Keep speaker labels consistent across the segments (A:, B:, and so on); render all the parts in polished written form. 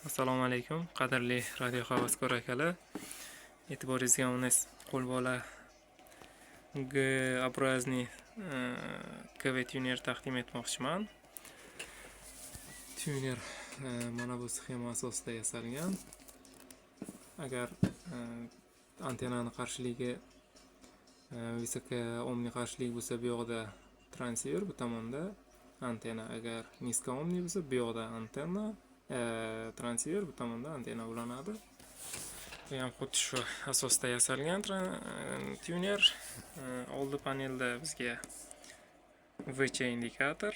A: Assalomu alaykum, qadrli radio havaskor akalar. E'tiboringizga unes qo'lbola G образный KV tuner taqdim etmoqchiman. Tuner mana bu sxema asosida yasalgan. Agar antennani qarshiligi visokoomniy qarshilik bo'lsa, bu yoqda transfer, bu tomonda antenna. Agar niskoomniy bo'lsa, bu yoqda antenna, transfer, bu tomonda antenna ulanadi. Bu ham xuddi shu asosda yasalgan tuner. Oldi panelda bizga VC indikator,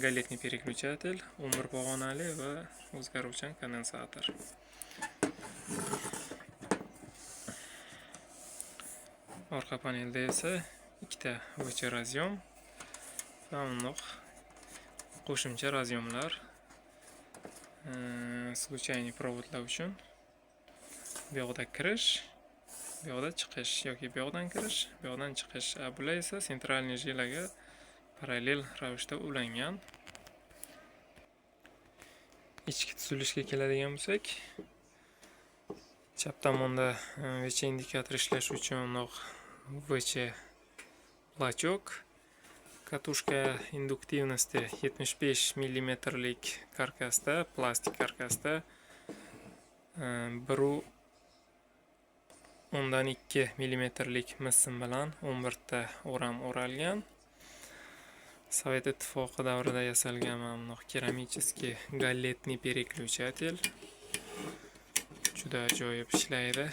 A: galletniy переключатель, 11 pog'onali va o'zgaruvchan kondensator. Orqa panelda esa ikkita VC razyom va undoq qo'shimcha razyomlar, случайный provodlar uchun bu yoqda kirish, bu yoqda chiqish yoki bu yoqdan kirish, bu yoqdan chiqish. Bular esa sentralniy jilaga parallel ravishda ulangan. Ichki tuzilishga keladigan bo'lsak, chap tomonda VC indikator ishlash uchun undoq VC blachok, katushka induktivnosti 75 mm lik karkasda, plastik karkasda 1.2 mm lik missim bilan 11 ta o'ram o'ralgan. Sovet ittifoqi davrida yasalgan mana keramический galletniy переключатель. Juda ajoyib ishlaydi.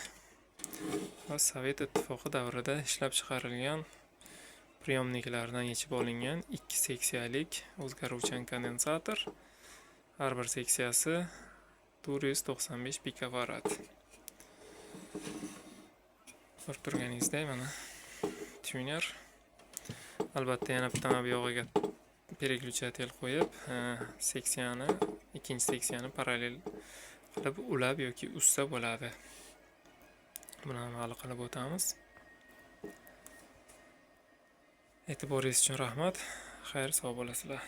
A: Va Sovet ittifoqi davrida ishlab chiqarilgan priyomniklardan yechib olingan 2 seksiyalik o'zgaruvchan kondensator. Har bir seksiyasi 495 pikofarad. Ko'rib turganingizdek, mana tuner. Albatta yana bitta bu yog'iga переключатель qo'yib, seksiyani, ikkinchi seksiyani parallel qilib ulab yoki ussa bo'ladi. Buni ham hali qilib o'tamiz. E'tiboringiz uchun rahmat. Xayr, sog' bo'lasizlar.